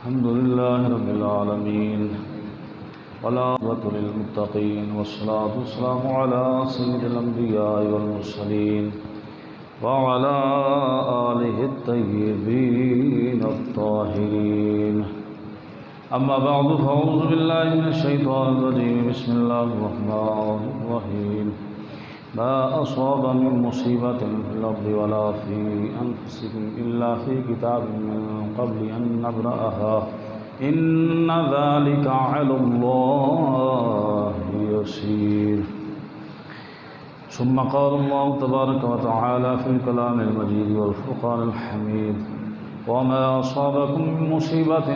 الحمد لله رب العالمين والعاقبة للمتقين والصلاة والسلام على سيد الأنبياء والمرسلين وعلى آله الطيبين الطاهرين. أما بعد فأعوذ بالله من الشيطان الرجيم. بسم الله الرحمن الرحيم. ما أصاب من مصيبة في الأرض ولا في أنفسكم إلا في كتاب من قبل أن نبرأها إن ذلك على الله يسير. ثم قال الله تبارك وتعالى في الكلام المجيد والفرقان الحميد: وما أصابكم من مصيبة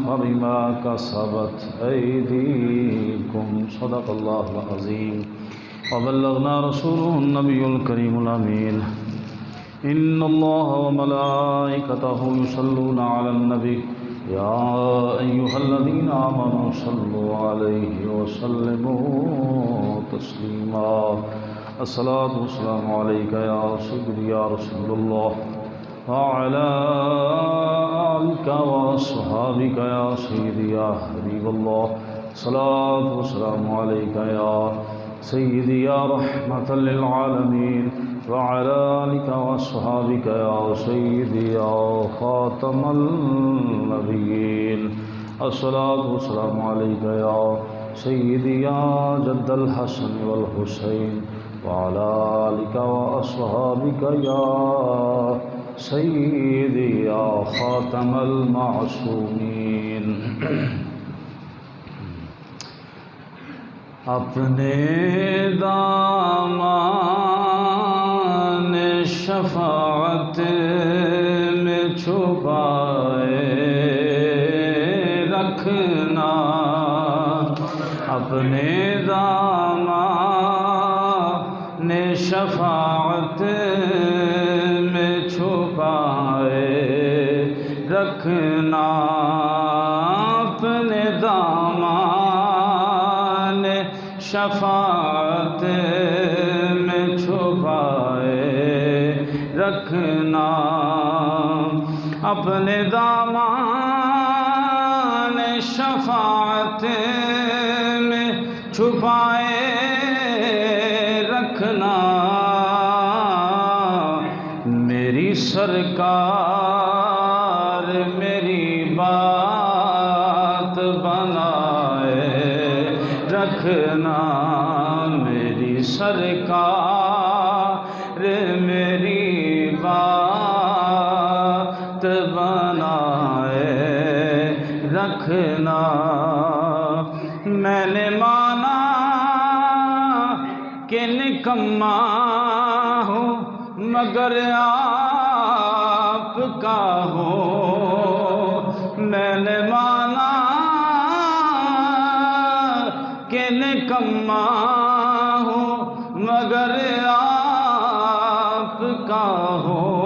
فبما كسبت أيديكم. صدق الله العظيم وبلغنا رسوله النبي الكريم الأمين. إن الله وملائكته يصلون على النبي يا أيها الذين آمنوا صلوا عليه وسلموا تسليما. الصلاة والسلام عليك يا سيدي يا رسول الله وعلى آلك وأصحابك يا سيدي يا حبيب الله. الصلاة والسلام عليك يا سيدي يا رحمة للعالمين وعلى آلك وأصحابك يا سيدي يا خاتم النبيين. الصلاة والسلام عليك يا سيدي يا جد الحسن والحسين وعلى آلك وأصحابك يا سيدي يا خاتم المعصومين. اپنے دامان شفاعت میں چھپائے رکھنا، اپنے دامان شفاعت میں چھپائے رکھنا، اپنے دامان شفاعت میں چھپائے رکھنا، اپنے دامان شفاعت میں چھپائے رکھنا، میری سرکار میری بات بنائے رکھنا، میری سرکار میری بات بنائے رکھنا۔ میں نے مانا کہ نکما ہوں مگر آپ کا ہوں، میں نے مانا کہ نکما ہوں مگر آپ کا ہوں،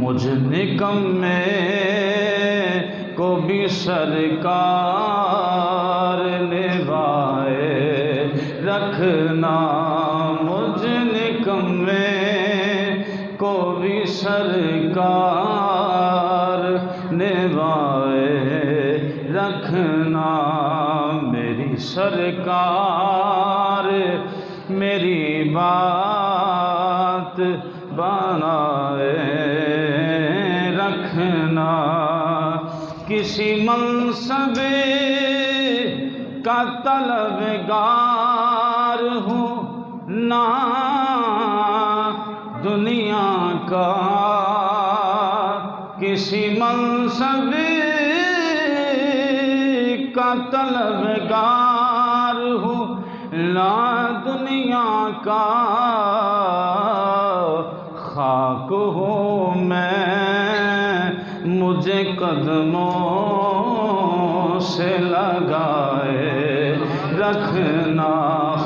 مجھ نکمے کو بھی سرکار نبھائے رکھنا، مجھ نکمے کو بھی سرکار نبھائے رکھنا، میری سرکار میری بات بنائے رکھنا۔ کسی منصب کا طلبگار ہوں نہ دنیا کا، کسی منصب کا طلبگار ہوں نہ دنیا کا، خاک ہوں میں مجھے قدموں سے لگائے رکھنا،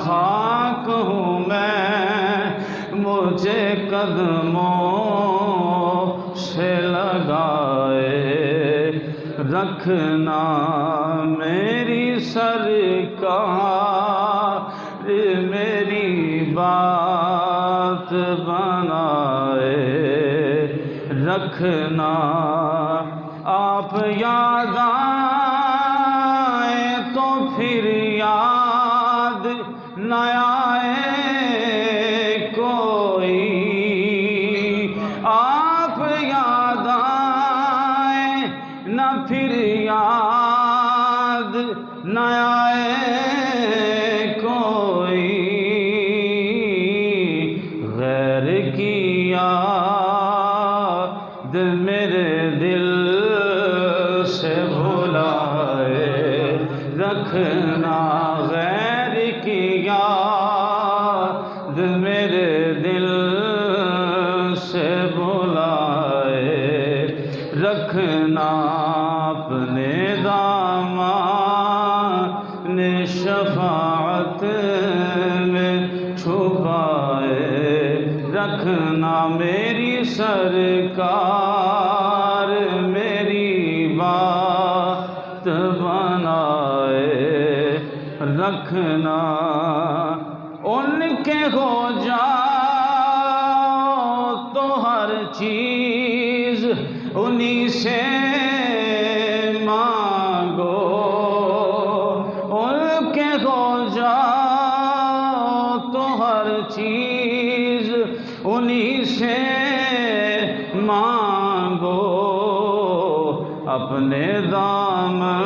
خاک ہوں میں مجھے قدموں سے لگائے رکھنا، میری سرکار میری بات بنائے رکھنا آپ یاد آئے تو پھر یاد نہ آئے کوئی آپ یاد آئے نہ پھر یاد نہ آئے کوئی غیر کی یاد میرے دل سے بھلائے رکھنا غیر کی یاد میرے دل سے بھلائے رکھنا اپنے دامان شفاعت میں چھپائے رکھنا میری سرکار میری بات بنائے رکھنا ان کے ہو جاؤ تو ہر چیز انہی سے مانگو ان کے ہو جاؤ تو ہر چیز انہی سے مانگو اپنے دامن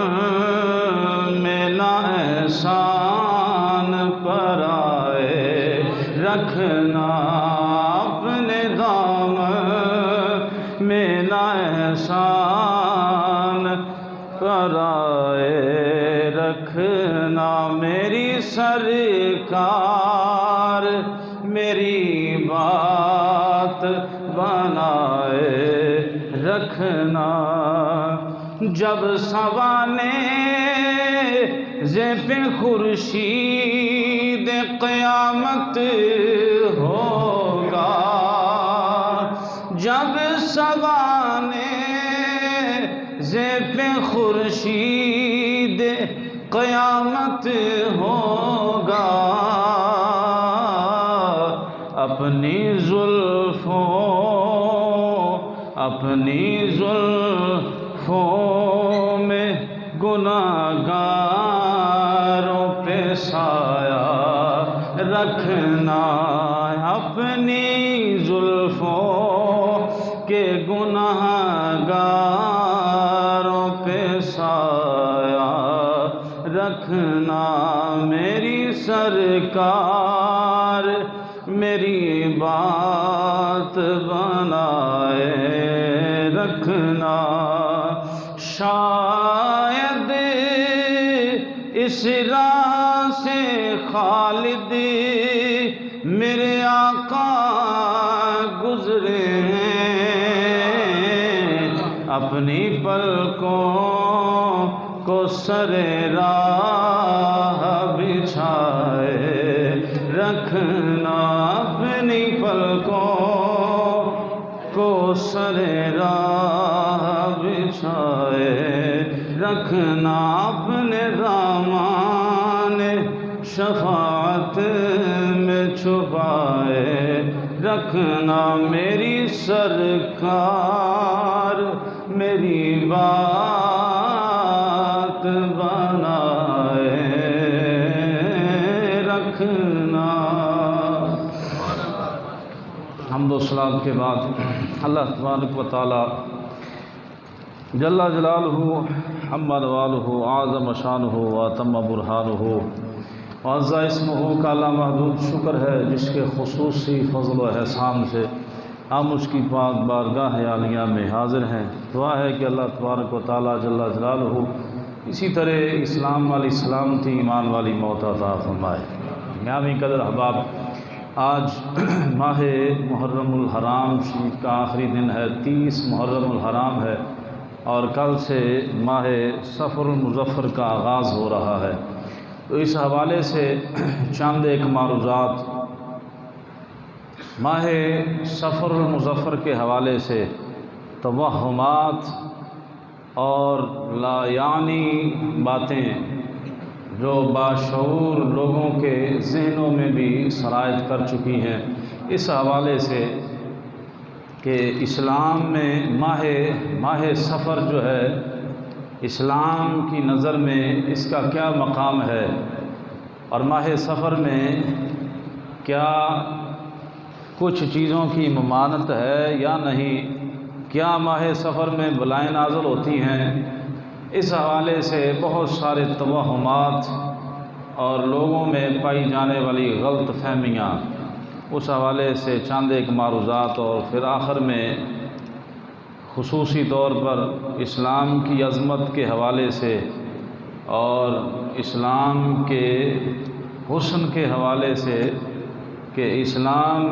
میں نہ احسان پر آئے رکھنا اپنے دامن میں نہ احسان پر آئے رکھنا میری سرکار میری بات بنائے رکھنا جب سوانے پہ خورشید قیامت ہوگا جب سوانے پہ خورشید قیامت ہوگا اپنی زلفوں میں گناہگاروں پہ سایہ رکھنا اپنی زلفوں کے گناہگاروں پہ سایہ رکھنا میری سرکار میری بات بنائے رکھنا شاید اس راہ سے خالد میرے آقا گزرے ہیں اپنی پلکوں کو سر راہ بچھائے رکھنا اپنی پلکوں کو سر راہ بچھائے رکھنا اپنے دامان شفاعت میں چھپائے رکھنا میری سرکار میری بات بنائے رکھنا حمد و صلات کے بعد اللہ تبارک و تعالی جل جلالہ حمد والہ اعظم شانہ واتم برہانہ وعز اسمہ کا لامحدود شکر ہے جس کے خصوصی فضل و احسان سے ہم اس کی پاک بارگاہ عالیہ میں حاضر ہیں دعا ہے کہ اللہ تبارک و تعالی جل جلالہ اسی طرح اسلام والی سلامتی ایمان والی موت عطا فرمائے گرامی قدر احباب آج ماہ محرم الحرام شریف کا آخری دن ہے 30 محرم الحرام ہے اور کل سے ماہ صفر المظفر کا آغاز ہو رہا ہے تو اس حوالے سے چند ایک معروضات ماہ صفر المظفر کے حوالے سے توہمات اور لا یعنی باتیں جو باشعور لوگوں کے ذہنوں میں بھی سرایت کر چکی ہیں اس حوالے سے کہ اسلام میں ماہ سفر جو ہے اسلام کی نظر میں اس کا کیا مقام ہے، اور ماہ سفر میں کیا کچھ چیزوں کی ممانعت ہے یا نہیں، کیا ماہ سفر میں بلائیں نازل ہوتی ہیں۔ اس حوالے سے بہت سارے توہمات اور لوگوں میں پائی جانے والی غلط فہمیاں، اس حوالے سے چند ایک معروضات، اور پھر آخر میں خصوصی طور پر اسلام کی عظمت کے حوالے سے اور اسلام کے حسن کے حوالے سے کہ اسلام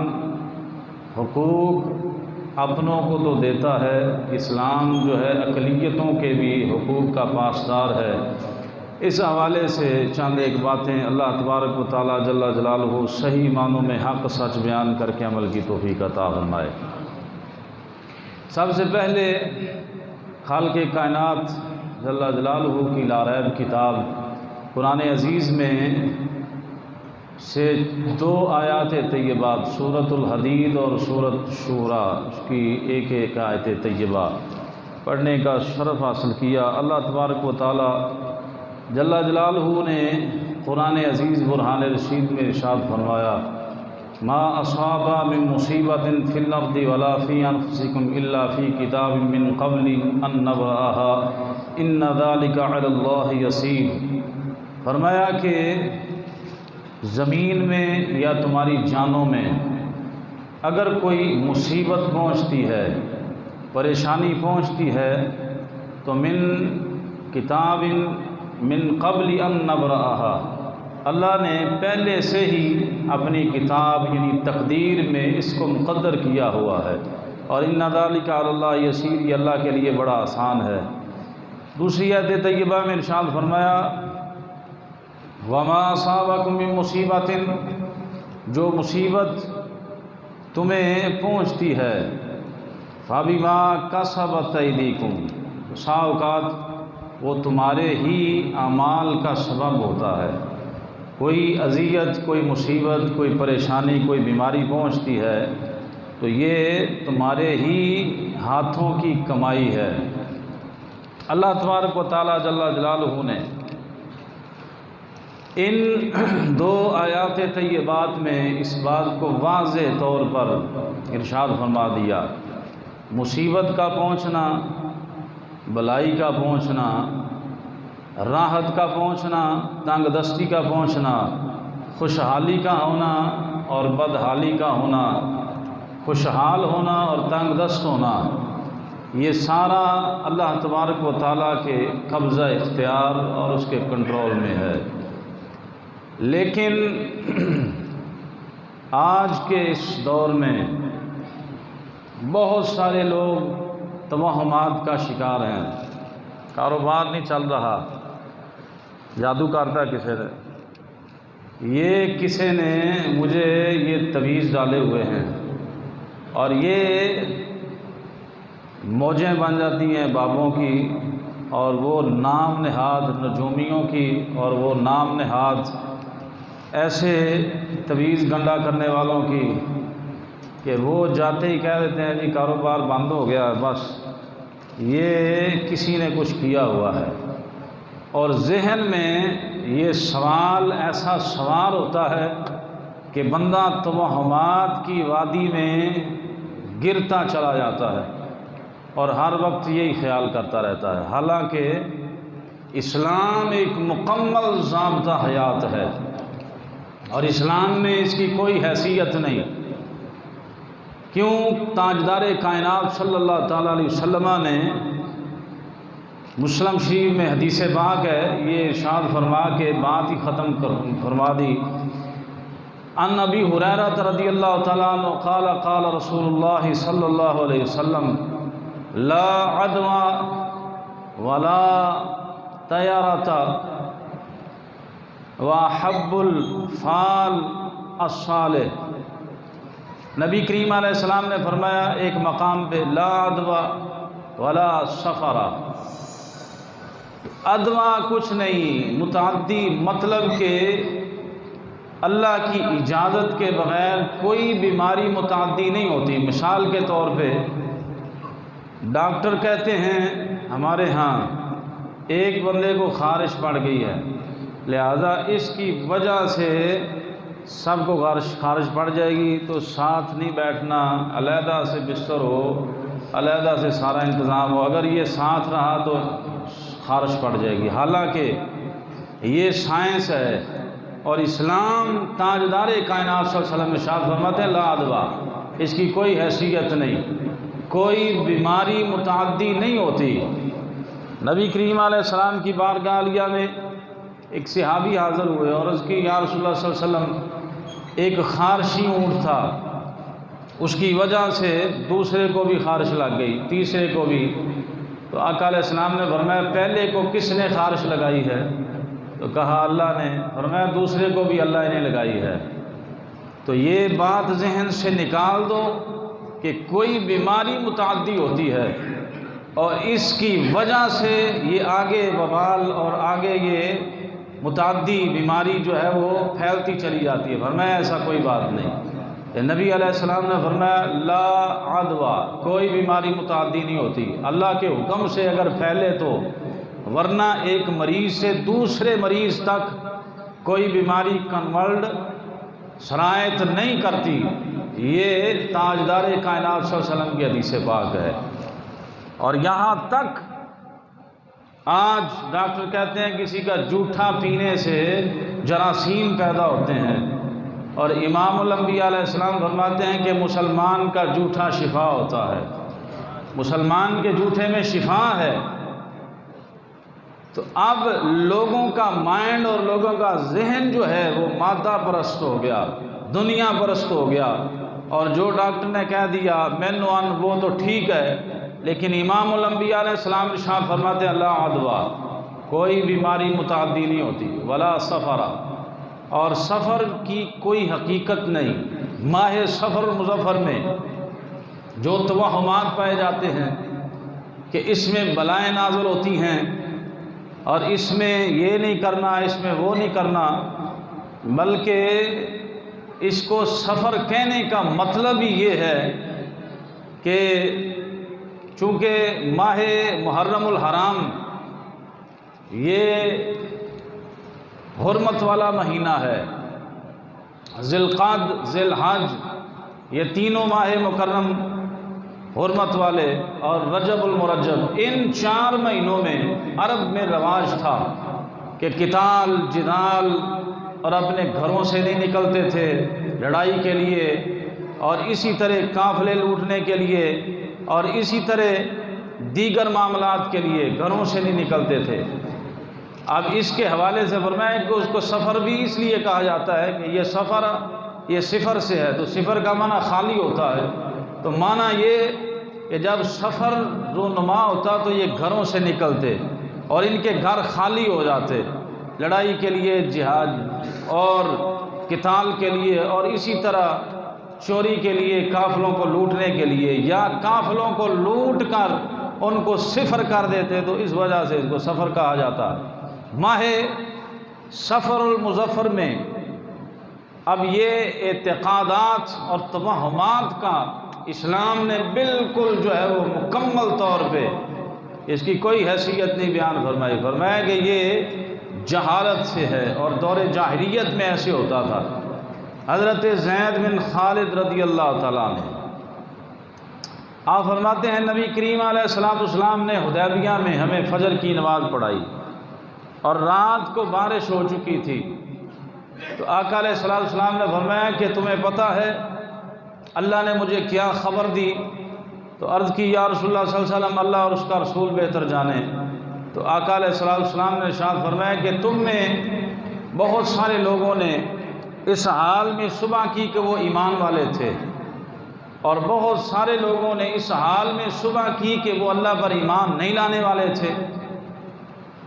حقوق اپنوں کو تو دیتا ہے، اسلام جو ہے اقلیتوں کے بھی حقوق کا پاسدار ہے۔ اس حوالے سے چند ایک باتیں اللہ تبارک و تعالیٰ جل جلالہ صحیح معنوں میں حق سچ بیان کر کے عمل کی توفیق عطا فرمائے۔ سب سے پہلے خالق کائنات جل جلالہ کی لا ریب کتاب قرآن عزیز میں سے 2 آیات طیبات، سورۃ الحدید اور سورۃ شورا کی ایک آیت طیبہ پڑھنے کا شرف حاصل کیا۔ اللہ تبارک و تعالی جل جلالہ نے قرآن عزیز برہان رشید میں ارشاد فرمایا، ما اصاب من مصیبت فی الارض ولا فی انفسکم الا فی کتاب من قبل ان نبرأها ان ذلک علی اللہ یسیر۔ فرمایا کہ زمین میں یا تمہاری جانوں میں اگر کوئی مصیبت پہنچتی ہے، پریشانی پہنچتی ہے، تو من کتاب من قبل ان نبرأها، اللہ نے پہلے سے ہی اپنی کتاب یعنی تقدیر میں اس کو مقدر کیا ہوا ہے، اور ان ذالک علی اللہ یسیر، یہ اللہ کے لیے بڑا آسان ہے۔ دوسری آیت طیبہ میں ارشاد فرمایا، وما اصابکم من مصیبت، جو مصیبت تمہیں پہنچتی ہے، فبما کسبت ایدیکم، بعض اوقات وہ تمہارے ہی اعمال کا سبب ہوتا ہے۔ کوئی اذیت، کوئی مصیبت، کوئی پریشانی، کوئی بیماری پہنچتی ہے تو یہ تمہارے ہی ہاتھوں کی کمائی ہے۔ اللہ تبارک و تعالیٰ جل جلالہ نے ان 2 آیات طیبات میں اس بات کو واضح طور پر ارشاد فرما دیا، مصیبت کا پہنچنا، بلائی کا پہنچنا، راحت کا پہنچنا، تنگ دستی کا پہنچنا، خوشحالی کا ہونا اور بدحالی کا ہونا، خوشحال ہونا اور تنگ دست ہونا، یہ سارا اللہ تبارک و تعالیٰ کے قبضہ اختیار اور اس کے کنٹرول میں ہے۔ لیکن آج کے اس دور میں بہت سارے لوگ توہمات کا شکار ہیں، کاروبار نہیں چل رہا، جادو کرتا کسی نے، یہ کسی نے مجھے یہ تویز ڈالے ہوئے ہیں، اور یہ موجیں بن جاتی ہیں بابوں کی، اور وہ نام نہاد نجومیوں کی، اور وہ نام نہاد ایسے تویز گنڈا کرنے والوں کی کہ وہ جاتے ہی کہہ دیتے ہیں جی کاروبار بند ہو گیا، بس یہ کسی نے کچھ کیا ہوا ہے۔ اور ذہن میں یہ سوال ایسا سوار ہوتا ہے کہ بندہ توہمات کی وادی میں گرتا چلا جاتا ہے اور ہر وقت یہی خیال کرتا رہتا ہے، حالانکہ اسلام ایک مکمل ضابطہ حیات ہے اور اسلام میں اس کی کوئی حیثیت نہیں۔ کیوں؟ تاجدار کائنات صلی اللہ تعالیٰ علیہ وسلم نے مسلم شریف میں حدیث پاک ہے، یہ ارشاد فرما کے بات ہی ختم فرما دی، ان ابی ہریرہ رضی اللہ تعالیٰ عنہ قال قال رسول اللہ صلی اللہ علیہ وسلم لا عدوى ولا طیرۃ وحب الفال الصالح۔ نبی کریم علیہ السلام نے فرمایا ایک مقام پہ، لا عدوى ولا سفرہ، ادوا کچھ نہیں، متعدی مطلب کہ اللہ کی اجازت کے بغیر کوئی بیماری متعدی نہیں ہوتی۔ مثال کے طور پہ ڈاکٹر کہتے ہیں ہمارے ہاں ایک بندے کو خارش پڑ گئی ہے، لہذا اس کی وجہ سے سب کو خارش پڑ جائے گی، تو ساتھ نہیں بیٹھنا، علیحدہ سے بستر ہو، علیحدہ سے سارا انتظام ہو، اگر یہ ساتھ رہا تو خارش پڑ جائے گی۔ حالانکہ یہ سائنس ہے، اور اسلام تاجدار کائنات صلی اللہ علیہ وسلم ارشاد فرماتے ہیں لا ادوا، اس کی کوئی حیثیت نہیں، کوئی بیماری متعدی نہیں ہوتی۔ نبی کریم علیہ السلام کی بارگاہ عالیہ میں ایک صحابی حاضر ہوئے اور عرض کی یا رسول اللہ صلی اللہ علیہ وسلم ایک خارشی اونٹ تھا، اس کی وجہ سے دوسرے کو بھی خارش لگ گئی، تیسرے کو بھی، تو آقا علیہ السلام نے فرمایا پہلے کو کس نے خارش لگائی ہے؟ تو کہا اللہ نے، فرمایا دوسرے کو بھی اللہ نے لگائی ہے۔ تو یہ بات ذہن سے نکال دو کہ کوئی بیماری متعدی ہوتی ہے اور اس کی وجہ سے یہ آگے وبال اور آگے یہ متعدی بیماری جو ہے وہ پھیلتی چلی جاتی ہے۔ فرمایا ایسا کوئی بات نہیں۔ نبی علیہ السلام نے فرمایا لا عدویٰ، کوئی بیماری متعدی نہیں ہوتی، اللہ کے حکم سے اگر پھیلے تو، ورنہ ایک مریض سے دوسرے مریض تک کوئی بیماری کنورٹ سرایت نہیں کرتی۔ یہ تاجدار کائنات صلی اللہ علیہ وسلم کی حدیث پاک ہے۔ اور یہاں تک آج ڈاکٹر کہتے ہیں کسی کا جوٹھا پینے سے جراثیم پیدا ہوتے ہیں، اور امام الانبیاء علیہ السلام فرماتے ہیں کہ مسلمان کا جوٹھا شفا ہوتا ہے، مسلمان کے جوٹھے میں شفا ہے۔ تو اب لوگوں کا مائنڈ اور لوگوں کا ذہن جو ہے وہ مادہ پرست ہو گیا، دنیا پرست ہو گیا، اور جو ڈاکٹر نے کہہ دیا مینوان وہ تو ٹھیک ہے، لیکن امام الانبیاء علیہ السلام ارشاد فرماتے ہیں لا عدویٰ، کوئی بیماری متعدی نہیں ہوتی، ولا سفر، اور سفر کی کوئی حقیقت نہیں۔ ماہ سفر مظفر میں جو توہمات پائے جاتے ہیں کہ اس میں بلائیں نازل ہوتی ہیں اور اس میں یہ نہیں کرنا، اس میں وہ نہیں کرنا، بلکہ اس کو سفر کہنے کا مطلب ہی یہ ہے کہ چونکہ ماہ محرم الحرام یہ حرمت والا مہینہ ہے، ذی القعد، ذی الحج، یہ تینوں ماہ مکرم حرمت والے، اور رجب المرجب، ان 4 مہینوں میں عرب میں رواج تھا کہ قتال، جدال، اور اپنے گھروں سے نہیں نکلتے تھے لڑائی کے لیے، اور اسی طرح قافلے لوٹنے کے لیے، اور اسی طرح دیگر معاملات کے لیے گھروں سے نہیں نکلتے تھے۔ اب اس کے حوالے سے فرمایا کہ اس کو سفر بھی اس لیے کہا جاتا ہے کہ یہ سفر، یہ صفر سے ہے، تو صفر کا معنی خالی ہوتا ہے، تو معنی یہ کہ جب سفر رونما ہوتا تو یہ گھروں سے نکلتے اور ان کے گھر خالی ہو جاتے لڑائی کے لیے، جہاد اور قتال کے لیے، اور اسی طرح چوری کے لیے، قافلوں کو لوٹنے کے لیے، یا قافلوں کو لوٹ کر ان کو صفر کر دیتے، تو اس وجہ سے اس کو سفر کہا جاتا ہے۔ ماہ سفر المظفر میں اب یہ اعتقادات اور توہمات کا اسلام نے بالکل جو ہے وہ مکمل طور پہ اس کی کوئی حیثیت نہیں بیان فرمائی۔ فرمایا کہ یہ جہالت سے ہے، اور دور جاہلیت میں ایسے ہوتا تھا۔ حضرت زید بن خالد رضی اللہ تعالیٰ عنہ آپ فرماتے ہیں نبی کریم علیہ السلام نے حدیبیہ میں ہمیں فجر کی نماز پڑھائی، اور رات کو بارش ہو چکی تھی، تو آقا علیہ السلام نے فرمایا کہ تمہیں پتہ ہے اللہ نے مجھے کیا خبر دی؟ تو عرض کی یا رسول اللہ صلی اللہ علیہ وسلم اللہ اور اس کا رسول بہتر جانے۔ تو آقا علیہ السلام نے ارشاد فرمایا کہ تم میں بہت سارے لوگوں نے اس حال میں صبح کی کہ وہ ایمان والے تھے، اور بہت سارے لوگوں نے اس حال میں صبح کی کہ وہ اللہ پر ایمان نہیں لانے والے تھے۔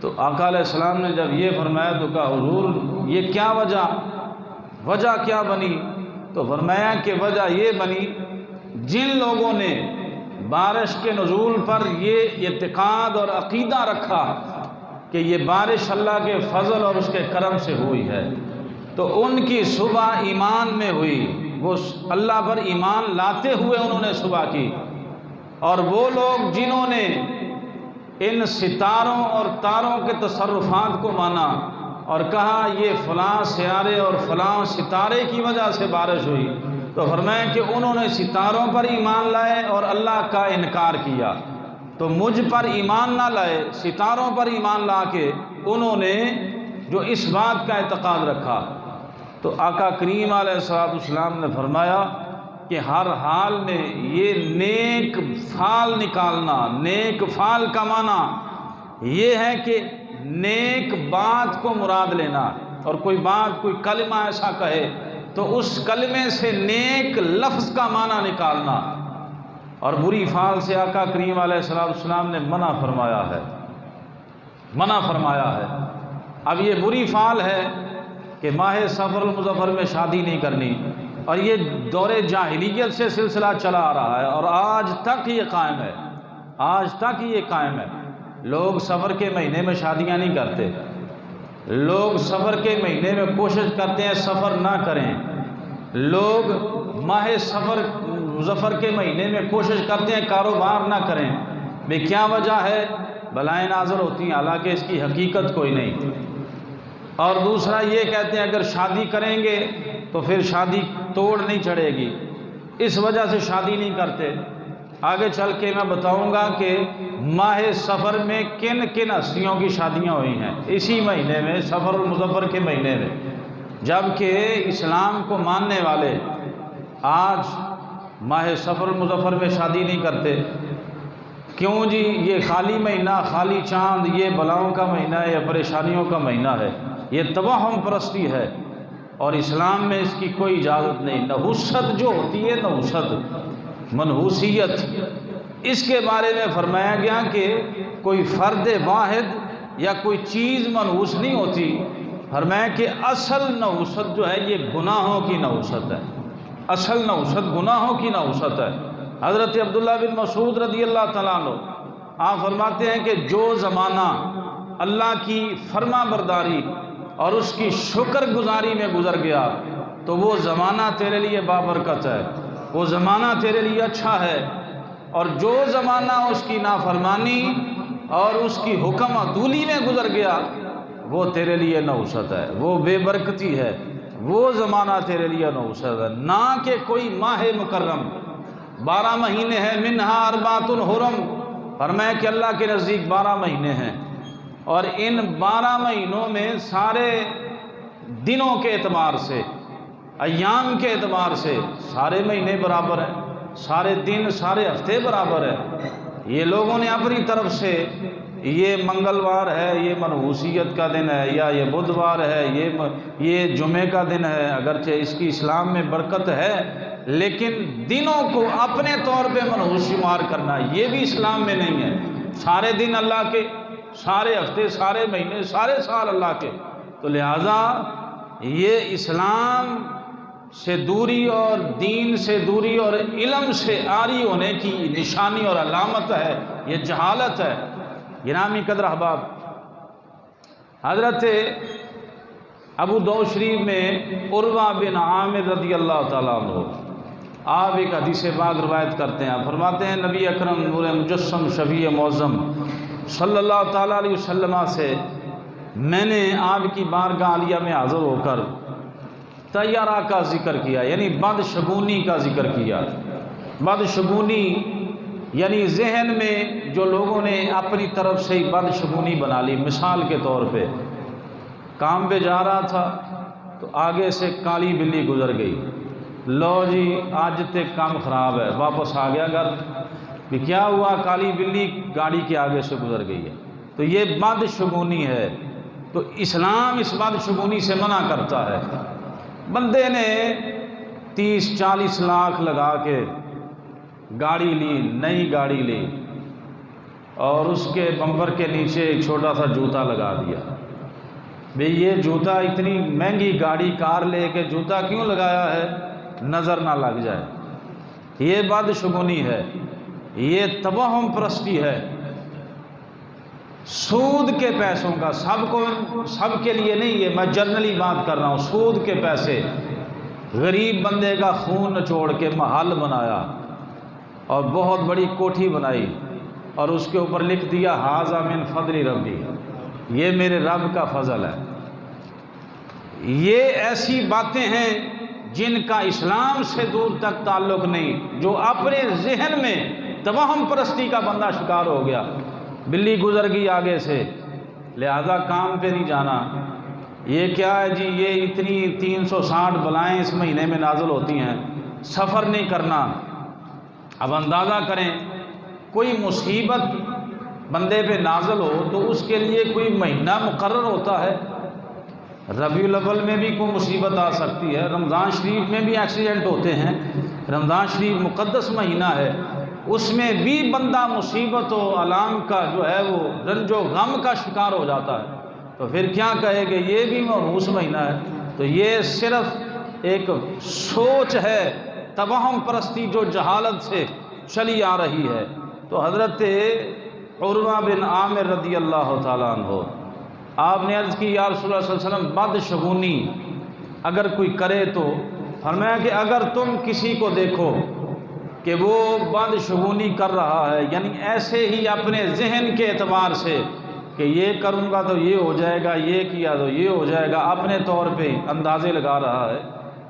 تو آقا علیہ السلام نے جب یہ فرمایا تو کہا حضور یہ کیا وجہ کیا بنی؟ تو فرمایا کہ وجہ یہ بنی جن لوگوں نے بارش کے نزول پر یہ اعتقاد اور عقیدہ رکھا کہ یہ بارش اللہ کے فضل اور اس کے کرم سے ہوئی ہے، تو ان کی صبح ایمان میں ہوئی، وہ اللہ پر ایمان لاتے ہوئے انہوں نے صبح کی۔ اور وہ لوگ جنہوں نے ان ستاروں اور تاروں کے تصرفات کو مانا اور کہا یہ فلاں سیارے اور فلاں ستارے کی وجہ سے بارش ہوئی، تو فرمایا کہ انہوں نے ستاروں پر ایمان لائے اور اللہ کا انکار کیا۔ تو مجھ پر ایمان نہ لائے، ستاروں پر ایمان لا کے انہوں نے جو اس بات کا اعتقاد رکھا، تو آقا کریم علیہ السلام نے فرمایا کہ ہر حال میں یہ نیک فعل نکالنا، نیک فعل کا معنی یہ ہے کہ نیک بات کو مراد لینا، اور کوئی بات کوئی کلمہ ایسا کہے تو اس کلمے سے نیک لفظ کا معنی نکالنا، اور بری فعل سے آقا کریم علیہ السلام نے منع فرمایا ہے، منع فرمایا ہے۔ اب یہ بری فعل ہے کہ ماہ صفر المظفر میں شادی نہیں کرنی، اور یہ دور جاہلیت سے سلسلہ چلا آ رہا ہے اور آج تک یہ قائم ہے، آج تک یہ قائم ہے۔ لوگ صفر کے مہینے میں شادیاں نہیں کرتے، لوگ صفر کے مہینے میں کوشش کرتے ہیں سفر نہ کریں، لوگ ماہ صفر مظفر کے مہینے میں کوشش کرتے ہیں کاروبار نہ کریں۔ بے کیا وجہ ہے؟ بلائیں نازل ہوتی ہیں، حالانکہ اس کی حقیقت کوئی نہیں۔ اور دوسرا یہ کہتے ہیں اگر شادی کریں گے تو پھر شادی توڑ نہیں چڑھے گی، اس وجہ سے شادی نہیں کرتے۔ آگے چل کے میں بتاؤں گا کہ ماہ صفر میں کن کن ہستیوں کی شادیاں ہوئی ہیں، اسی مہینے میں، صفر المظفر کے مہینے میں، جبکہ اسلام کو ماننے والے آج ماہ صفر المظفر میں شادی نہیں کرتے۔ کیوں جی؟ یہ خالی مہینہ، خالی چاند، یہ بلاؤں کا مہینہ ہے، یہ پریشانیوں کا مہینہ ہے، یہ توہم پرستی ہے، اور اسلام میں اس کی کوئی اجازت نہیں۔ نحوست جو ہوتی ہے، نحوست، منحوسیت، اس کے بارے میں فرمایا گیا کہ کوئی فرد واحد یا کوئی چیز منحوس نہیں ہوتی، فرمایا کہ اصل نحوست جو ہے یہ گناہوں کی نحوست ہے، اصل نحوست گناہوں کی نحوست ہے۔ حضرت عبداللہ بن مسعود رضی اللہ تعالیٰ عنہ آپ فرماتے ہیں کہ جو زمانہ اللہ کی فرما برداری اور اس کی شکر گزاری میں گزر گیا تو وہ زمانہ تیرے لیے بابرکت ہے، وہ زمانہ تیرے لیے اچھا ہے، اور جو زمانہ اس کی نافرمانی اور اس کی حکم عدولی میں گزر گیا وہ تیرے لیے نحوست ہے، وہ بے برکتی ہے، وہ زمانہ تیرے لیے نحوست ہے۔ نہ کہ کوئی ماہ مکرم، 12 مہینے ہیں، منہا اربعۃ حرم، فرمایا کہ اللہ کے نزدیک 12 مہینے ہیں، اور ان 12 مہینوں میں سارے دنوں کے اعتبار سے، ایام کے اعتبار سے سارے مہینے برابر ہیں، سارے دن، سارے ہفتے برابر ہیں۔ یہ لوگوں نے اپنی طرف سے یہ منگلوار ہے، یہ منحوسیت کا دن ہے، یا یہ بدھوار ہے، یہ جمعے کا دن ہے، اگرچہ اس کی اسلام میں برکت ہے، لیکن دنوں کو اپنے طور پہ منحوس شمار کرنا یہ بھی اسلام میں نہیں ہے۔ سارے دن اللہ کے، سارے ہفتے، سارے مہینے، سارے سال اللہ کے، تو لہٰذا یہ اسلام سے دوری اور دین سے دوری اور علم سے عاری ہونے کی نشانی اور علامت ہے، یہ جہالت ہے۔ گرامی قدر احباب، حضرت ابو داؤد شریف میں عروہ بن عامر رضی اللہ تعالیٰ عنہ آپ ایک حدیث پاک روایت کرتے ہیں، فرماتے ہیں نبی اکرم نور مجسم شفیع معظم صلی اللہ تعالیٰ علیہ وسلم سے میں نے آپ کی بارگاہ عالیہ میں حاضر ہو کر طیارہ کا ذکر کیا، یعنی بدشگونی کا ذکر کیا۔ بدشگونی یعنی ذہن میں جو لوگوں نے اپنی طرف سے ہی بدشگونی بنا لی۔ مثال کے طور پہ کام پہ جا رہا تھا تو آگے سے کالی بلی گزر گئی، لو جی آج تک کام خراب ہے، واپس آ گیا گھر، کہ کیا ہوا؟ کالی بلی گاڑی کے آگے سے گزر گئی ہے۔ تو یہ بدشگونی ہے، تو اسلام اس بدشگونی سے منع کرتا ہے۔ بندے نے 30-40 لاکھ لگا کے گاڑی لی، نئی گاڑی لی، اور اس کے بمپر کے نیچے ایک چھوٹا سا جوتا لگا دیا۔ بھئی یہ جوتا، اتنی مہنگی گاڑی کار لے کے جوتا کیوں لگایا ہے؟ نظر نہ لگ جائے۔ یہ بدشگونی ہے، یہ توہم پرستی ہے۔ سود کے پیسوں کا، سب کے لیے نہیں، یہ میں جنرلی بات کر رہا ہوں، سود کے پیسے، غریب بندے کا خون نچوڑ کے محل بنایا اور بہت بڑی کوٹھی بنائی اور اس کے اوپر لکھ دیا ھذا من فضل ربی، یہ میرے رب کا فضل ہے۔ یہ ایسی باتیں ہیں جن کا اسلام سے دور تک تعلق نہیں، جو اپنے ذہن میں توہم پرستی کا بندہ شکار ہو گیا، بلی گزر گئی آگے سے لہذا کام پہ نہیں جانا، یہ کیا ہے جی، یہ اتنی 360 بلائیں اس مہینے میں نازل ہوتی ہیں، سفر نہیں کرنا۔ اب اندازہ کریں کوئی مصیبت بندے پہ نازل ہو تو اس کے لیے کوئی مہینہ مقرر ہوتا ہے؟ ربیع الاول میں بھی کوئی مصیبت آ سکتی ہے، رمضان شریف میں بھی ایکسیڈنٹ ہوتے ہیں، رمضان شریف مقدس مہینہ ہے، اس میں بھی بندہ مصیبت و آلام کا جو ہے وہ رنج و غم کا شکار ہو جاتا ہے، تو پھر کیا کہے کہ یہ بھی موروث مہینہ ہے؟ تو یہ صرف ایک سوچ ہے، توہم پرستی جو جہالت سے چلی آ رہی ہے۔ تو حضرت عروہ بن عامر رضی اللہ تعالیٰ عنہ، آپ نے عرض کی یا رسول اللہ صلی اللہ علیہ وسلم بدشگونی اگر کوئی کرے تو، فرمایا کہ اگر تم کسی کو دیکھو کہ وہ بدشگونی کر رہا ہے، یعنی ایسے ہی اپنے ذہن کے اعتبار سے کہ یہ کروں گا تو یہ ہو جائے گا، یہ کیا تو یہ ہو جائے گا، اپنے طور پہ اندازے لگا رہا ہے،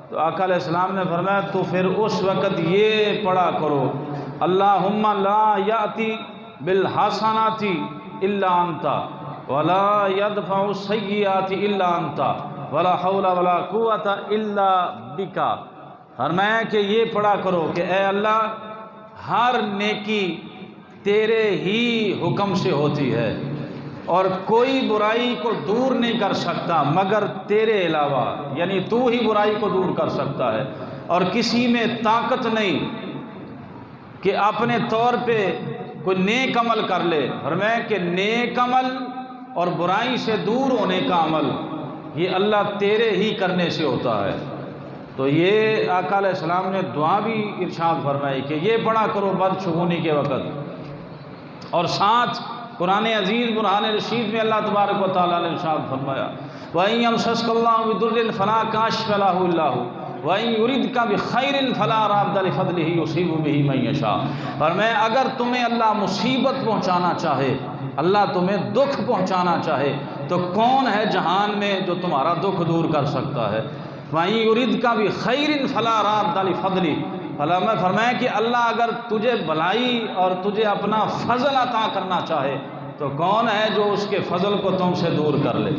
تو آقا علیہ السلام نے فرمایا تو پھر اس وقت یہ پڑھا کرو اللہم لا یاتی بالحسنات الا انت ولا يدفع السیئات الا انت ولا حول ولا قوت الا بک۔ فرمایا کہ یہ پڑھا کرو کہ اے اللہ، ہر نیکی تیرے ہی حکم سے ہوتی ہے اور کوئی برائی کو دور نہیں کر سکتا مگر تیرے علاوہ، یعنی تو ہی برائی کو دور کر سکتا ہے، اور کسی میں طاقت نہیں کہ اپنے طور پہ کوئی نیک عمل کر لے۔ فرمایا کہ نیک عمل اور برائی سے دور ہونے کا عمل یہ اللہ تیرے ہی کرنے سے ہوتا ہے۔ تو یہ آقا علیہ السلام نے دعا بھی ارشاد فرمائی کہ یہ پڑھا کرو بدشگونی کے وقت، اور ساتھ قرآن عزیز برہان رشید میں اللہ تبارک و تعالیٰ نے ارشاد فرمایا وَإِن يَمْسَسْكَ اللَّهُ بِضُرٍّ فَلَا كَاشِفَ لَهُ إِلَّا هُوَ وَإِن يُرِدْكَ بِخَيْرٍ فَلَا رَادَّ لِفَضْلِهِ يُصِيبُ بِهِ مَن يَشَاءُ۔ فرمایا اگر تمہیں اللہ مصیبت پہنچانا چاہے، اللہ تمہیں دکھ پہنچانا چاہے تو کون ہے جہان میں جو تمہارا دکھ دور کر سکتا ہے؟ وَإِن يُرِدْكَ بِخَيْرٍ فَلَا رَادَّ لِفَضْلِهِ۔ فرمایا کہ اللہ اگر تجھے بھلائی اور تجھے اپنا فضل عطا کرنا چاہے تو کون ہے جو اس کے فضل کو تم سے دور کر لے؟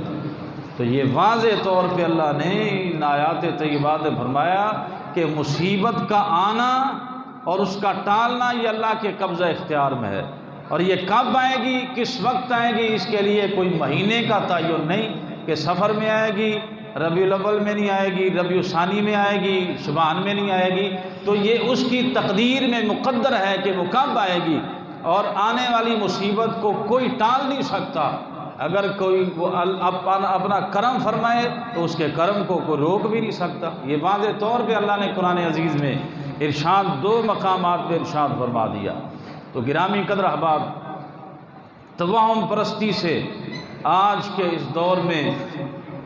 تو یہ واضح طور پہ اللہ نے ان آیات طیبات میں فرمایا کہ مصیبت کا آنا اور اس کا ٹالنا یہ اللہ کے قبضہ اختیار میں ہے، اور یہ کب آئے گی، کس وقت آئے گی، اس کے لیے کوئی مہینے کا تعین نہیں کہ سفر میں آئے گی، ربیع الاول میں نہیں آئے گی، ربیع الثانی میں آئے گی، شعبان میں نہیں آئے گی، تو یہ اس کی تقدیر میں مقدر ہے کہ وہ کب آئے گی، اور آنے والی مصیبت کو کوئی ٹال نہیں سکتا۔ اگر کوئی وہ اپنا کرم فرمائے تو اس کے کرم کو کوئی روک بھی نہیں سکتا۔ یہ واضح طور پہ اللہ نے قرآن عزیز میں ارشاد دو مقامات پہ ارشاد فرما دیا۔ تو گرامی قدر احباب، توہم پرستی سے آج کے اس دور میں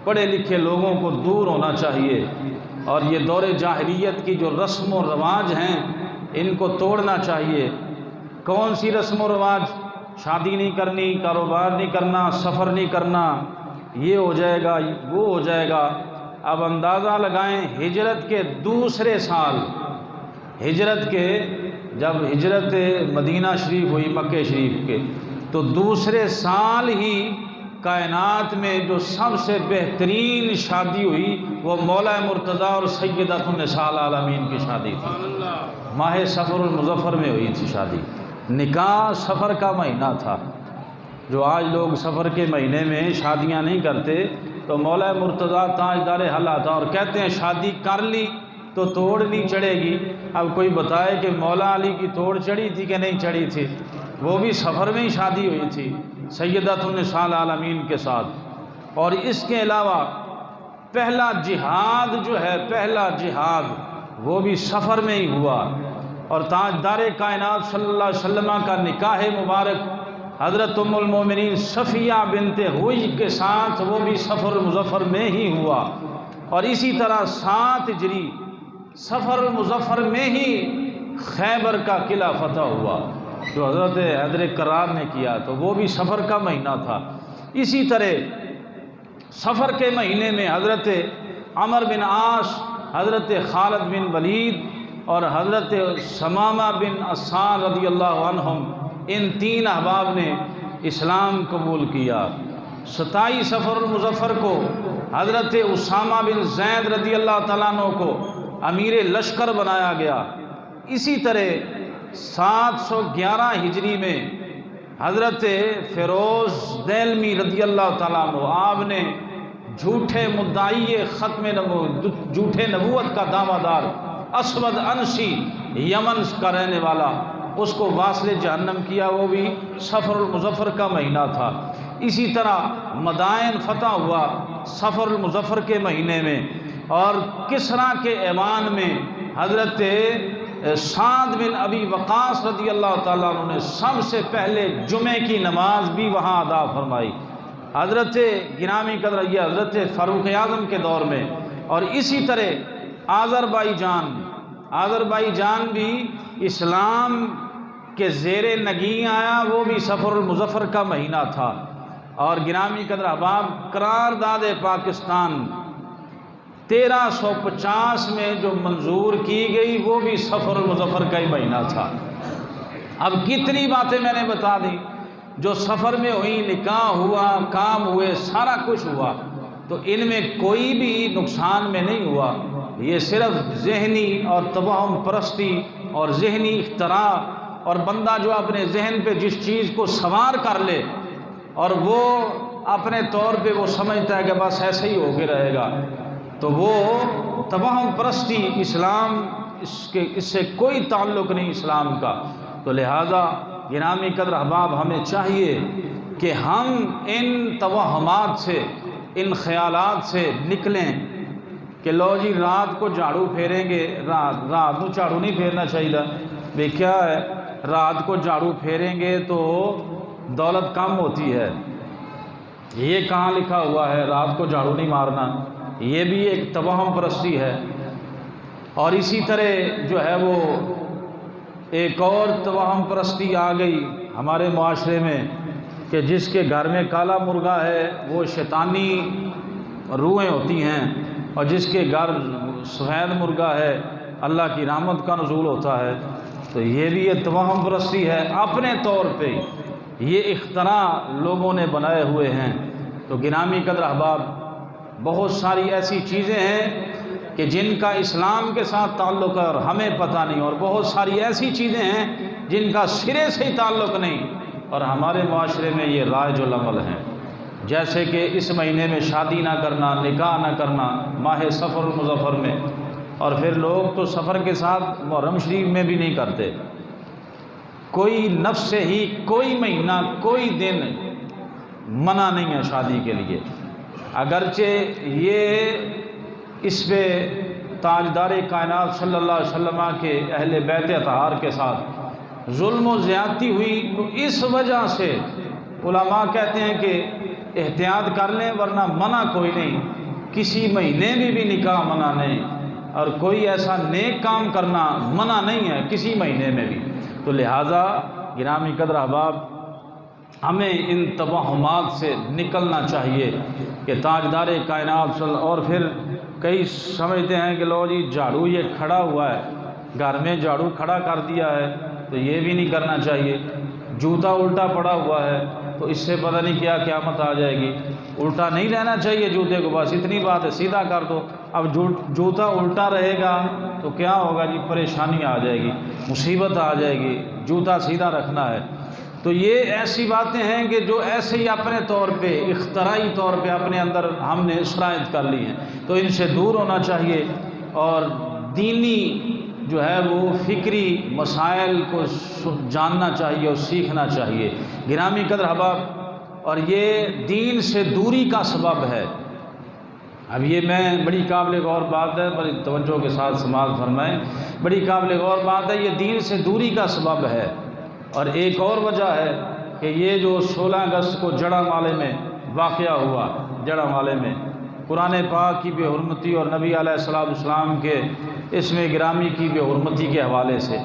پڑھے لکھے لوگوں کو دور ہونا چاہیے، اور یہ دور جاہلیت کی جو رسم و رواج ہیں ان کو توڑنا چاہیے۔ کون سی رسم و رواج؟ شادی نہیں کرنی، کاروبار نہیں کرنا، سفر نہیں کرنا، یہ ہو جائے گا، وہ ہو جائے گا۔ اب اندازہ لگائیں ہجرت کے دوسرے سال، جب ہجرت مدینہ شریف ہوئی مکہ شریف کے، تو دوسرے سال ہی کائنات میں جو سب سے بہترین شادی ہوئی وہ مولا مرتضیٰ اور سیدۃ النساء العالمین کی شادی تھی۔ ماہ صفر المظفر میں ہوئی تھی شادی، نکاح سفر کا مہینہ تھا۔ جو آج لوگ سفر کے مہینے میں شادیاں نہیں کرتے، تو مولا مرتضیٰ تاجدار حلہ تھا، اور کہتے ہیں شادی کر لی تو توڑ نہیں چڑھے گی۔ اب کوئی بتائے کہ مولا علی کی توڑ چڑھی تھی کہ نہیں چڑھی تھی؟ وہ بھی سفر میں ہی شادی ہوئی تھی سیدۃ النساء العالمین کے ساتھ۔ اور اس کے علاوہ پہلا جہاد جو ہے، پہلا جہاد وہ بھی سفر میں ہی ہوا، اور تاجدار کائنات صلی اللہ علیہ وسلم کا نکاح مبارک حضرت ام المومنین صفیہ بنت ہوئی کے ساتھ وہ بھی صفر المظفر میں ہی ہوا، اور اسی طرح 7 ہجری صفر المظفر میں ہی خیبر کا قلعہ فتح ہوا جو حضرت حیدر کرار نے کیا، تو وہ بھی صفر کا مہینہ تھا۔ اسی طرح صفر کے مہینے میں حضرت عمر بن عاص، حضرت خالد بن ولید اور حضرت ثمامہ بن عسال رضی اللہ عنہم، ان 3 احباب نے اسلام قبول کیا۔ 27 صفر المظفر کو حضرت اسامہ بن زید رضی اللہ تعالیٰ عنہ کو امیر لشکر بنایا گیا۔ اسی طرح 711 ہجری میں حضرت فیروز دہلوی رضی اللہ تعالیٰ عنہ، آپ نے جھوٹے مدعی ختم جھوٹے نبوت کا دعویٰ دار اسود انسی یمن کا رہنے والا، اس کو واصل جہنم کیا، وہ بھی صفر المظفر کا مہینہ تھا۔ اسی طرح مدائن فتح ہوا صفر المظفر کے مہینے میں، اور کسریٰ کے ایوان میں حضرت سعد بن ابی وقاص رضی اللہ تعالیٰ عنہ نے سب سے پہلے جمعے کی نماز بھی وہاں ادا فرمائی، حضرت گرامی قدر یہ حضرت فاروق اعظم کے دور میں۔ اور اسی طرح آذربائیجان بھی اسلام کے زیر نگین آیا، وہ بھی صفر المظفر کا مہینہ تھا۔ اور گرامی قدر احباب، قرارداد پاکستان 1350 میں جو منظور کی گئی، وہ بھی صفر المظفر کا ہی مہینہ تھا۔ اب کتنی باتیں میں نے بتا دی جو سفر میں ہوئی، نکاح ہوا، کام ہوئے، سارا کچھ ہوا، تو ان میں کوئی بھی نقصان میں نہیں ہوا۔ یہ صرف ذہنی اور توہم پرستی اور ذہنی اختراع، اور بندہ جو اپنے ذہن پہ جس چیز کو سوار کر لے اور وہ اپنے طور پہ وہ سمجھتا ہے کہ بس ایسے ہی ہو کے رہے گا، تو وہ توہم پرستی، اسلام اس سے کوئی تعلق نہیں اسلام کا۔ تو لہٰذا گرامی قدر احباب، ہمیں چاہیے کہ ہم ان توہمات سے، ان خیالات سے نکلیں کہ لو جی رات کو جھاڑو پھیریں گے، رات کو جھاڑو نہیں پھیرنا چاہیے بھئی، کیا ہے رات کو جھاڑو پھیریں گے تو دولت کم ہوتی ہے، یہ کہاں لکھا ہوا ہے؟ رات کو جھاڑو نہیں مارنا، یہ بھی ایک توہم پرستی ہے۔ اور اسی طرح جو ہے وہ ایک اور توہم پرستی آ گئی ہمارے معاشرے میں کہ جس کے گھر میں کالا مرغا ہے وہ شیطانی روحیں ہوتی ہیں، اور جس کے گھر سفید مرغا ہے اللہ کی رحمت کا نزول ہوتا ہے۔ تو یہ بھی ایک توہم پرستی ہے، اپنے طور پہ یہ اختراع لوگوں نے بنائے ہوئے ہیں۔ تو گرامی قدر احباب، بہت ساری ایسی چیزیں ہیں کہ جن کا اسلام کے ساتھ تعلق ہے اور ہمیں پتہ نہیں، اور بہت ساری ایسی چیزیں ہیں جن کا سرے سے ہی تعلق نہیں اور ہمارے معاشرے میں یہ رائج العمل ہیں، جیسے کہ اس مہینے میں شادی نہ کرنا، نکاح نہ کرنا، ماہ صفر المظفر میں، اور پھر لوگ تو سفر کے ساتھ محرم شریف میں بھی نہیں کرتے۔ کوئی نفس سے ہی کوئی مہینہ، کوئی دن منع نہیں ہے شادی کے لیے، اگرچہ یہ اس پہ تاجدار کائنات صلی اللہ علیہ وسلم کے اہل بیت اطہار کے ساتھ ظلم و زیادتی ہوئی، تو اس وجہ سے علماء کہتے ہیں کہ احتیاط کر لیں، ورنہ منع کوئی نہیں، کسی مہینے میں بھی نکاح منع نہیں، اور کوئی ایسا نیک کام کرنا منع نہیں ہے کسی مہینے میں بھی۔ تو لہٰذا گرامی قدر احباب، ہمیں ان توہمات سے نکلنا چاہیے کہ تاجدار کائنات اور پھر کئی سمجھتے ہیں کہ لو جی جھاڑو یہ کھڑا ہوا ہے، گھر میں جھاڑو کھڑا کر دیا ہے، تو یہ بھی نہیں کرنا چاہیے۔ جوتا الٹا پڑا ہوا ہے تو اس سے پتہ نہیں کیا قیامت آ جائے گی۔ الٹا نہیں رہنا چاہیے جوتے کو، بس اتنی بات ہے، سیدھا کر دو۔ اب جوتا الٹا رہے گا تو کیا ہوگا جی؟ پریشانی آ جائے گی، مصیبت آ جائے گی، جوتا سیدھا رکھنا ہے۔ تو یہ ایسی باتیں ہیں کہ جو ایسے ہی اپنے طور پہ اختراعی طور پہ اپنے اندر ہم نے شرائط کر لی ہیں، تو ان سے دور ہونا چاہیے، اور دینی جو ہے وہ فکری مسائل کو جاننا چاہیے اور سیکھنا چاہیے گرامی قدر احباب، اور یہ دین سے دوری کا سبب ہے۔ اب یہ میں بڑی قابل غور بات ہے، بڑی توجہ کے ساتھ سماعت فرمائیں، بڑی قابل غور بات ہے، یہ دین سے دوری کا سبب ہے۔ اور ایک اور وجہ ہے کہ یہ جو 16 اگست کو جڑا مالے میں واقعہ ہوا، جڑا مالے میں قرآن پاک کی بے حرمتی اور نبی علیہ السلام کے اسم گرامی کی بے حرمتی کے حوالے سے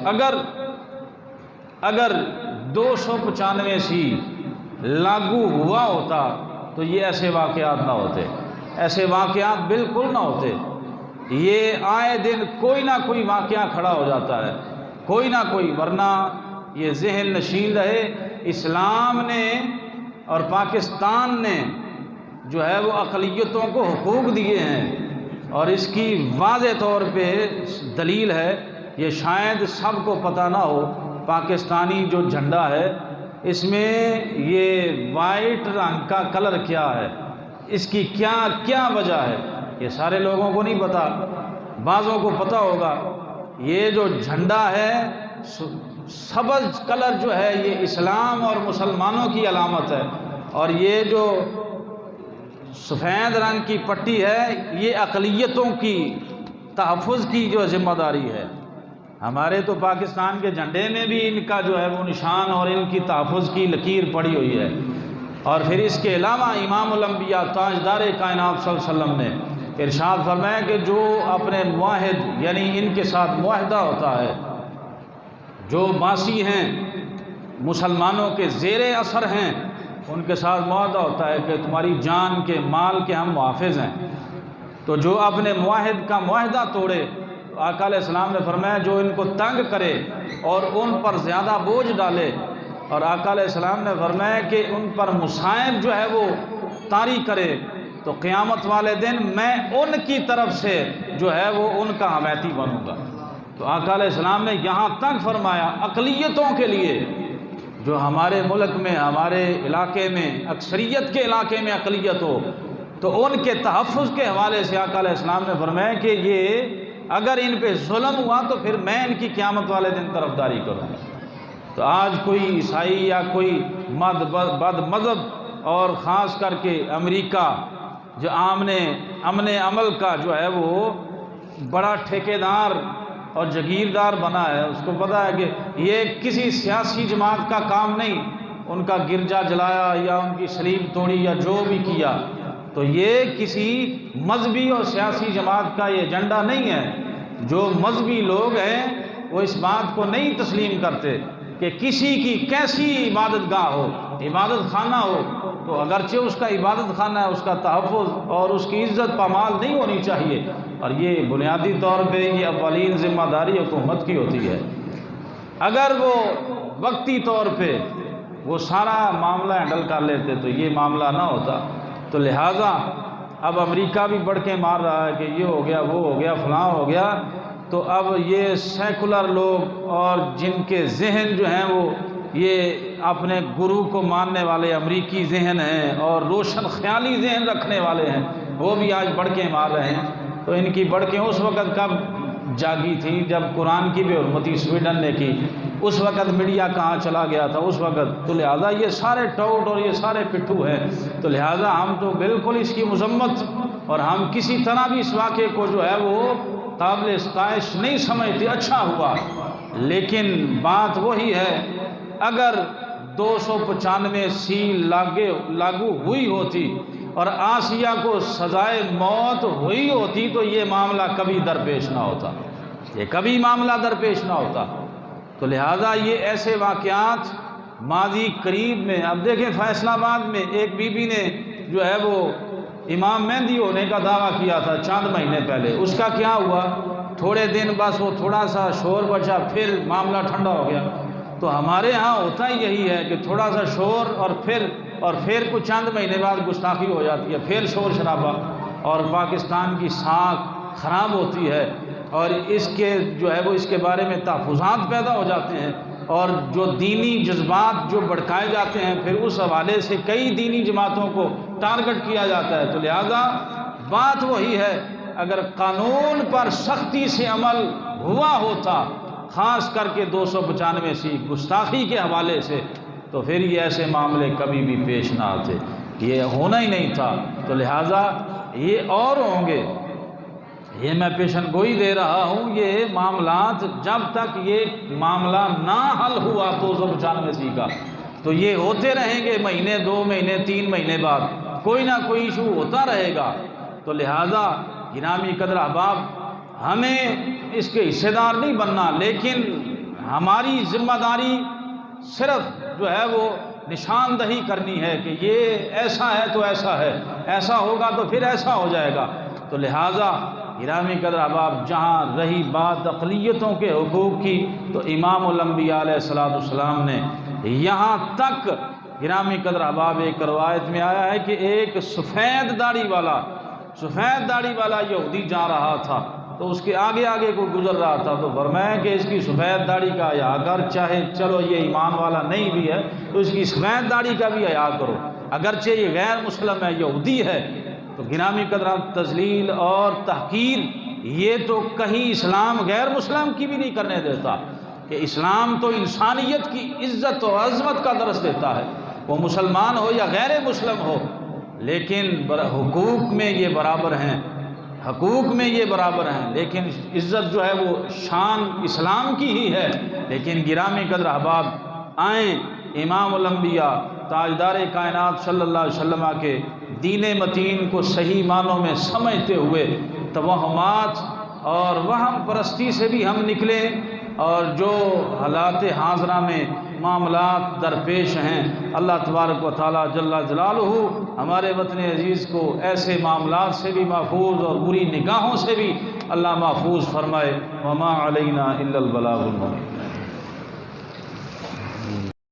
اگر 295 سی لاگو ہوا ہوتا تو یہ ایسے واقعات نہ ہوتے، ایسے واقعات بالکل نہ ہوتے۔ یہ آئے دن کوئی نہ کوئی واقعہ کھڑا ہو جاتا ہے، کوئی نہ کوئی، ورنہ یہ ذہن نشین رہے اسلام نے اور پاکستان نے جو ہے وہ اقلیتوں کو حقوق دیے ہیں، اور اس کی واضح طور پہ دلیل ہے، یہ شاید سب کو پتہ نہ ہو، پاکستانی جو جھنڈا ہے اس میں یہ وائٹ رنگ کا کلر کیا ہے، اس کی کیا وجہ ہے، یہ سارے لوگوں کو نہیں پتہ، بعضوں کو پتہ ہوگا۔ یہ جو جھنڈا ہے سبز کلر جو ہے یہ اسلام اور مسلمانوں کی علامت ہے، اور یہ جو سفید رنگ کی پٹی ہے یہ اقلیتوں کی تحفظ کی جو ذمہ داری ہے۔ ہمارے تو پاکستان کے جھنڈے میں بھی ان کا جو ہے وہ نشان اور ان کی تحفظ کی لکیر پڑی ہوئی ہے، اور پھر اس کے علاوہ امام الانبیاء تاجدار کائنات صلی اللہ علیہ وسلم نے ارشاد فرمایا کہ جو اپنے معاہد یعنی ان کے ساتھ معاہدہ ہوتا ہے، جو باسی ہیں مسلمانوں کے زیر اثر ہیں ان کے ساتھ معاہدہ ہوتا ہے کہ تمہاری جان کے مال کے ہم محافظ ہیں، تو جو اپنے معاہد کا معاہدہ توڑے، آقا علیہ السلام نے فرمایا جو ان کو تنگ کرے اور ان پر زیادہ بوجھ ڈالے، اور آقا علیہ السلام نے فرمایا کہ ان پر مصائب جو ہے وہ طاری کرے، تو قیامت والے دن میں ان کی طرف سے جو ہے وہ ان کا حمایتی بنوں گا۔ تو آقا علیہ السلام نے یہاں تک فرمایا اقلیتوں کے لیے، جو ہمارے ملک میں ہمارے علاقے میں اکثریت کے علاقے میں اقلیت ہو، تو ان کے تحفظ کے حوالے سے آقا علیہ السلام نے فرمایا کہ یہ اگر ان پہ ظلم ہوا تو پھر میں ان کی قیامت والے دن طرفداری کروں گا۔ تو آج کوئی عیسائی یا کوئی بد مذہب اور خاص کر کے امریکہ جو امن عمل کا جو ہے وہ بڑا ٹھیکیدار اور جگیردار بنا ہے، اس کو پتہ ہے کہ یہ کسی سیاسی جماعت کا کام نہیں، ان کا گرجا جلایا یا ان کی صلیب توڑی یا جو بھی کیا، تو یہ کسی مذہبی اور سیاسی جماعت کا یہ ایجنڈا نہیں ہے۔ جو مذہبی لوگ ہیں وہ اس بات کو نہیں تسلیم کرتے کہ کسی کی کیسی عبادت گاہ ہو، عبادت خانہ ہو، تو اگرچہ اس کا عبادت خانہ ہے اس کا تحفظ اور اس کی عزت پامال نہیں ہونی چاہیے، اور یہ بنیادی طور پہ یہ اولین ذمہ داری حکومت کی ہوتی ہے۔ اگر وہ وقتی طور پہ وہ سارا معاملہ ہینڈل کر لیتے تو یہ معاملہ نہ ہوتا، تو لہٰذا اب امریکہ بھی بڑھ کے مار رہا ہے کہ یہ ہو گیا وہ ہو گیا فلاں ہو گیا، تو اب یہ سیکولر لوگ اور جن کے ذہن جو ہیں وہ یہ اپنے گرو کو ماننے والے امریکی ذہن ہیں اور روشن خیالی ذہن رکھنے والے ہیں، وہ بھی آج بڑھ کے مار رہے ہیں۔ تو ان کی بڑھ کے اس وقت کب جاگی تھی جب قرآن کی بے حرمتی سویڈن نے کی، اس وقت میڈیا کہاں چلا گیا تھا اس وقت، تو لہٰذا یہ سارے ٹوٹ اور یہ سارے پٹھو ہیں، تو لہٰذا ہم تو بالکل اس کی مذمت اور ہم کسی طرح بھی اس واقعے کو جو ہے وہ قابل ستائش نہیں سمجھتے۔ اچھا ہوا، لیکن بات وہی ہے، اگر 295 سی لاگو ہوئی ہوتی اور آسیہ کو سزائے موت ہوئی ہوتی تو یہ معاملہ کبھی درپیش نہ ہوتا، یہ کبھی معاملہ درپیش نہ ہوتا۔ تو لہٰذا یہ ایسے واقعات ماضی قریب میں، اب دیکھیں فیصل آباد میں ایک بی بی نے جو ہے وہ امام مہدی ہونے کا دعویٰ کیا تھا چند مہینے پہلے، اس کا کیا ہوا؟ تھوڑے دن بس وہ تھوڑا سا شور بچا، پھر معاملہ ٹھنڈا ہو گیا۔ تو ہمارے ہاں ہوتا ہی یہی ہے کہ تھوڑا سا شور اور پھر کچھ چند مہینے بعد گستاخی ہو جاتی ہے، پھر شور شرابہ، اور پاکستان کی ساکھ خراب ہوتی ہے، اور اس کے جو ہے وہ اس کے بارے میں تحفظات پیدا ہو جاتے ہیں، اور جو دینی جذبات جو بھڑکائے جاتے ہیں پھر اس حوالے سے کئی دینی جماعتوں کو ٹارگٹ کیا جاتا ہے۔ تو لہذا بات وہی ہے، اگر قانون پر سختی سے عمل ہوا ہوتا خاص کر کے 295 سی گستاخی کے حوالے سے، تو پھر یہ ایسے معاملے کبھی بھی پیش نہ آتے، یہ ہونا ہی نہیں تھا۔ تو لہٰذا یہ اور ہوں گے، یہ میں پیشن گوئی دے رہا ہوں، یہ معاملات جب تک یہ معاملہ نہ حل ہوا 295 سی کا، تو یہ ہوتے رہیں گے، مہینے 2 مہینے 3 مہینے بعد کوئی نہ کوئی ایشو ہوتا رہے گا۔ تو لہٰذا گرامی قدر احباب ہمیں اس کے حصے دار نہیں بننا، لیکن ہماری ذمہ داری صرف جو ہے وہ نشاندہی کرنی ہے کہ یہ ایسا ہے تو ایسا ہے، ایسا ہوگا تو پھر ایسا ہو جائے گا۔ تو لہٰذا گرامی قدر احباب جہاں رہی بات اقلیتوں کے حقوق کی، تو امام الانبیاء علیہ السلام نے یہاں تک گرامی قدر احباب ایک روایت میں آیا ہے کہ ایک سفید داڑھی والا یہودی جا رہا تھا، تو اس کے آگے آگے کوئی گزر رہا تھا، تو فرمایا کہ اس کی سفید داڑھی کا حیا، اگر چاہے چلو یہ ایمان والا نہیں بھی ہے تو اس کی سفید داڑھی کا بھی حیا کرو، اگرچہ یہ غیر مسلم ہے، یہودی ہے۔ تو گرامی قدر تذلیل اور تحقیر یہ تو کہیں اسلام غیر مسلم کی بھی نہیں کرنے دیتا، کہ اسلام تو انسانیت کی عزت و عظمت کا درس دیتا ہے، وہ مسلمان ہو یا غیر مسلم ہو، لیکن حقوق میں یہ برابر ہیں، لیکن عزت جو ہے وہ شان اسلام کی ہی ہے۔ لیکن گرامی قدر احباب آئیں امام الانبیاء تاجدار کائنات صلی اللہ علیہ وسلم کے دین متین کو صحیح معنوں میں سمجھتے ہوئے توہمات اور وہم پرستی سے بھی ہم نکلیں، اور جو حالات حاضرہ میں معاملات درپیش ہیں، اللہ تبارک و تعالیٰ جل جلالہ ہمارے وطن عزیز کو ایسے معاملات سے بھی محفوظ اور بری نگاہوں سے بھی اللہ محفوظ فرمائے۔ وما علینا الا البلاغ المبین۔